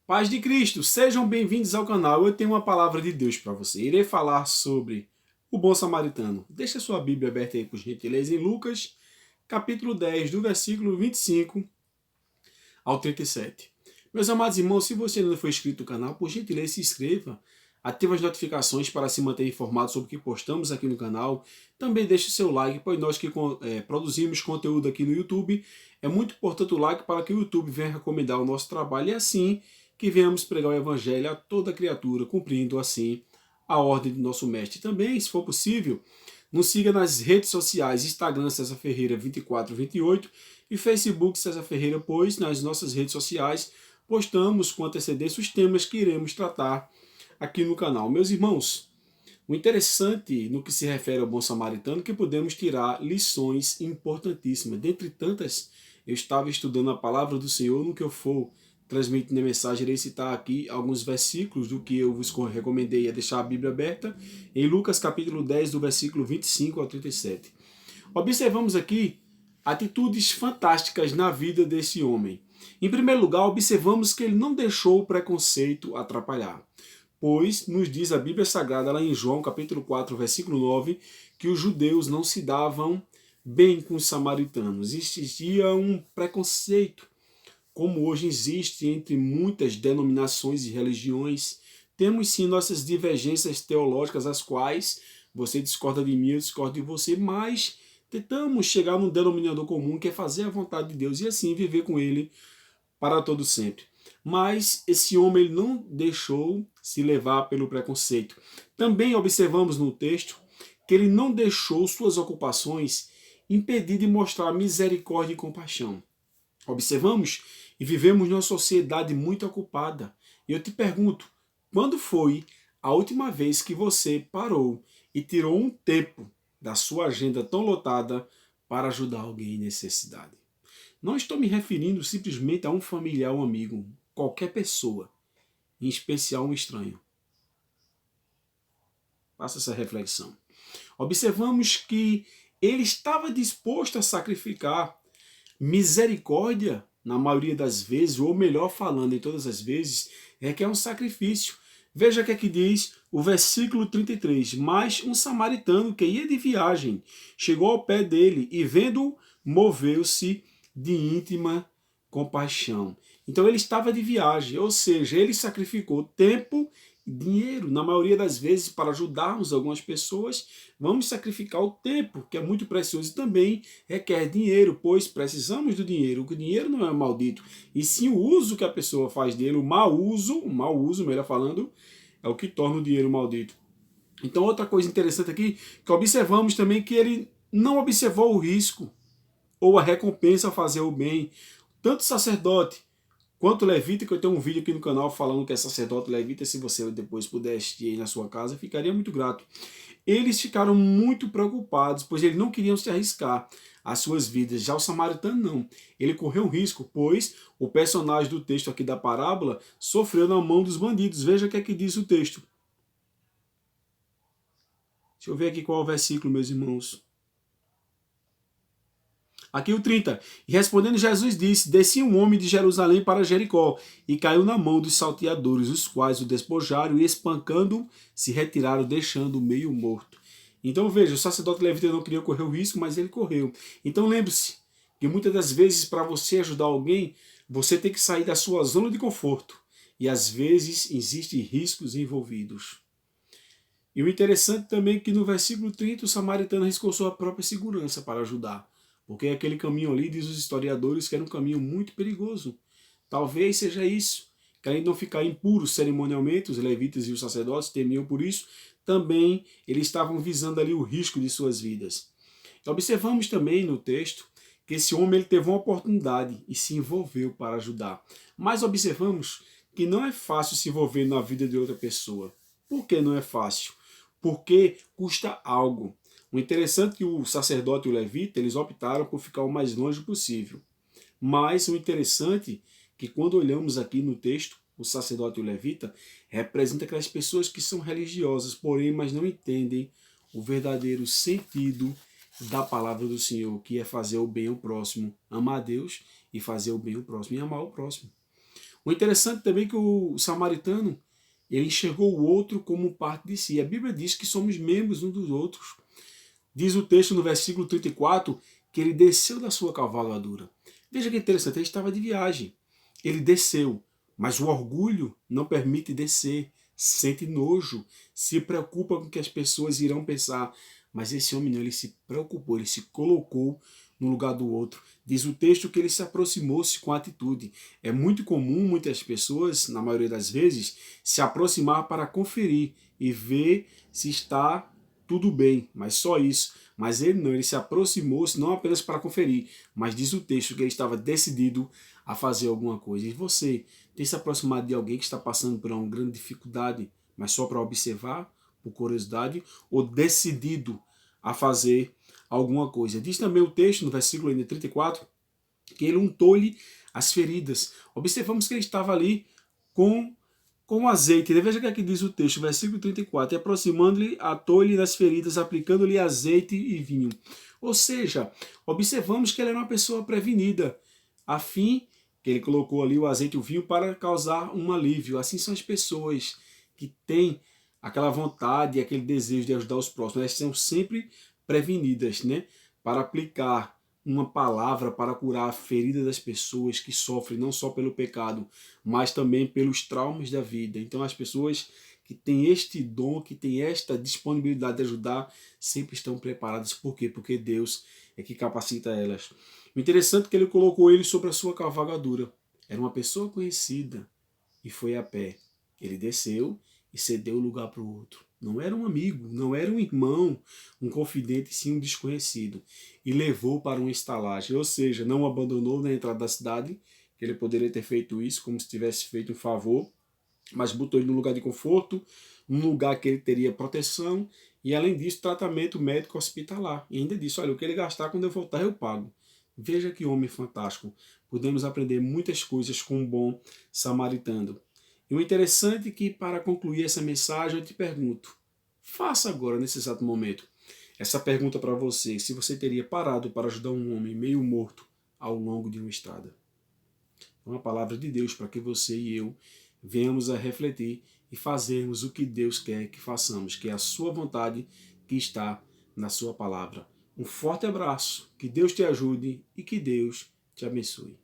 Paz de Cristo, sejam bem-vindos ao canal. Eu tenho uma palavra de Deus para você. Irei falar sobre o bom samaritano. Deixa sua Bíblia aberta aí, por gentileza, em Lucas, capítulo 10, do versículo 25 ao 37. Meus amados irmãos, se você ainda não foi inscrito no canal, por gentileza, se inscreva. Ative as notificações para se manter informado sobre o que postamos aqui no canal. Também deixe seu like, pois nós que produzimos conteúdo aqui no YouTube, é muito importante o like para que o YouTube venha recomendar o nosso trabalho e assim que venhamos pregar o Evangelho a toda criatura, cumprindo assim a ordem do nosso mestre. Também, se for possível, nos siga nas redes sociais, Instagram César Ferreira 2428 e Facebook César Ferreira, pois nas nossas redes sociais postamos com antecedência os temas que iremos tratar aqui no canal. Meus irmãos, o interessante no que se refere ao bom samaritano é que podemos tirar lições importantíssimas. Dentre tantas, eu estava estudando a palavra do Senhor. No que eu for transmitindo a mensagem, irei citar aqui alguns versículos do que eu vos recomendei a deixar a Bíblia aberta, em Lucas capítulo 10, do versículo 25 ao 37. Observamos aqui atitudes fantásticas na vida desse homem. Em primeiro lugar, observamos que ele não deixou o preconceito atrapalhar, pois nos diz a Bíblia Sagrada, lá em João capítulo 4, versículo 9, que os judeus não se davam bem com os samaritanos. Existia um preconceito, como hoje existe entre muitas denominações e religiões. Temos sim nossas divergências teológicas, as quais você discorda de mim, eu discordo de você, mas tentamos chegar num denominador comum, que é fazer a vontade de Deus e assim viver com Ele para todo sempre. Mas esse homem ele não deixou se levar pelo preconceito. Também observamos no texto que ele não deixou suas ocupações impedir de mostrar misericórdia e compaixão. Observamos e vivemos numa sociedade muito ocupada. E eu te pergunto, quando foi a última vez que você parou e tirou um tempo da sua agenda tão lotada para ajudar alguém em necessidade? Não estou me referindo simplesmente a um familiar, um amigo, qualquer pessoa, em especial um estranho. Faça essa reflexão. Observamos que ele estava disposto a sacrificar. Misericórdia, na maioria das vezes, ou melhor falando, em todas as vezes, é que é um sacrifício. Veja o que é que diz o versículo 33. Mas um samaritano que ia de viagem chegou ao pé dele e, vendo-o, moveu-se de íntima compaixão. Então ele estava de viagem, ou seja, ele sacrificou tempo e dinheiro. Na maioria das vezes, para ajudarmos algumas pessoas, vamos sacrificar o tempo, que é muito precioso, e também requer dinheiro, pois precisamos do dinheiro. O dinheiro não é maldito, e sim o uso que a pessoa faz dele, o mau uso, melhor falando, é o que torna o dinheiro maldito. Então, outra coisa interessante aqui, que observamos também que ele não observou o risco ou a recompensa a fazer o bem. Tanto sacerdote quanto levita, que eu tenho um vídeo aqui no canal falando que é sacerdote levita, se você depois puder assistir aí na sua casa, ficaria muito grato. Eles ficaram muito preocupados, pois eles não queriam se arriscar as suas vidas. Já o samaritano não. Ele correu um risco, pois o personagem do texto aqui da parábola sofreu na mão dos bandidos. Veja o que é que diz o texto. Deixa eu ver aqui qual é o versículo, meus irmãos. Aqui o 30. E respondendo Jesus disse, descia um homem de Jerusalém para Jericó, e caiu na mão dos salteadores, os quais o despojaram e espancando se retiraram, deixando-o meio morto. Então veja, o sacerdote levita não queria correr o risco, mas ele correu. Então lembre-se que muitas das vezes para você ajudar alguém, você tem que sair da sua zona de conforto. E às vezes existem riscos envolvidos. E o interessante também é que no versículo 30 o samaritano arriscou sua própria segurança para ajudar. Porque aquele caminho ali, diz os historiadores, que era um caminho muito perigoso. Talvez seja isso. Querendo não ficar impuros cerimonialmente, os levitas e os sacerdotes temiam por isso. Também eles estavam visando ali o risco de suas vidas. Observamos também no texto que esse homem ele teve uma oportunidade e se envolveu para ajudar. Mas observamos que não é fácil se envolver na vida de outra pessoa. Por que não é fácil? Porque custa algo. O interessante é que o sacerdote e o levita, eles optaram por ficar o mais longe possível. Mas o interessante é que quando olhamos aqui no texto, o sacerdote e o levita representa aquelas pessoas que são religiosas, porém, mas não entendem o verdadeiro sentido da palavra do Senhor, que é fazer o bem ao próximo, amar a Deus e fazer o bem ao próximo e amar o próximo. O interessante também é que o samaritano, ele enxergou o outro como parte de si. A Bíblia diz que somos membros uns dos outros. Diz o texto no versículo 34 que ele desceu da sua cavalgadura. Veja que interessante, ele estava de viagem. Ele desceu, mas o orgulho não permite descer. Sente nojo, se preocupa com o que as pessoas irão pensar. Mas esse homem não, ele se preocupou, ele se colocou no lugar do outro. Diz o texto que ele se aproximou-se com atitude. É muito comum muitas pessoas, na maioria das vezes, se aproximar para conferir e ver se está tudo bem, mas só isso. Mas ele não, ele se aproximou-se não apenas para conferir, mas diz o texto que ele estava decidido a fazer alguma coisa. E você tem se aproximado de alguém que está passando por uma grande dificuldade, mas só para observar, por curiosidade, ou decidido a fazer alguma coisa? Diz também o texto, no versículo 34, que ele untou-lhe as feridas. Observamos que ele estava ali com azeite. Veja o que aqui diz o texto, versículo 34. E aproximando-lhe, atou-lhe nas feridas, aplicando-lhe azeite e vinho. Ou seja, observamos que ele era uma pessoa prevenida, a fim que ele colocou ali o azeite e o vinho para causar um alívio. Assim são as pessoas que têm aquela vontade e aquele desejo de ajudar os próximos. Elas são sempre prevenidas, né? Para aplicar uma palavra para curar a ferida das pessoas que sofrem não só pelo pecado, mas também pelos traumas da vida. Então as pessoas que têm este dom, que têm esta disponibilidade de ajudar, sempre estão preparadas. Por quê? Porque Deus é que capacita elas. O interessante é que ele colocou ele sobre a sua cavalgadura. Era uma pessoa conhecida e foi a pé. Ele desceu e cedeu o lugar para o outro. Não era um amigo, não era um irmão, um confidente, sim um desconhecido. E levou para uma estalagem, ou seja, não o abandonou na entrada da cidade, que ele poderia ter feito isso como se tivesse feito um favor, mas botou ele num lugar de conforto, num lugar que ele teria proteção e, além disso, tratamento médico hospitalar. E ainda disse, olha, o que ele gastar quando eu voltar eu pago. Veja que homem fantástico. Podemos aprender muitas coisas com um bom samaritano. E o interessante é que, para concluir essa mensagem, eu te pergunto, faça agora, nesse exato momento, essa pergunta para você, se você teria parado para ajudar um homem meio morto ao longo de uma estrada. É uma palavra de Deus para que você e eu venhamos a refletir e fazermos o que Deus quer que façamos, que é a sua vontade que está na sua palavra. Um forte abraço, que Deus te ajude e que Deus te abençoe.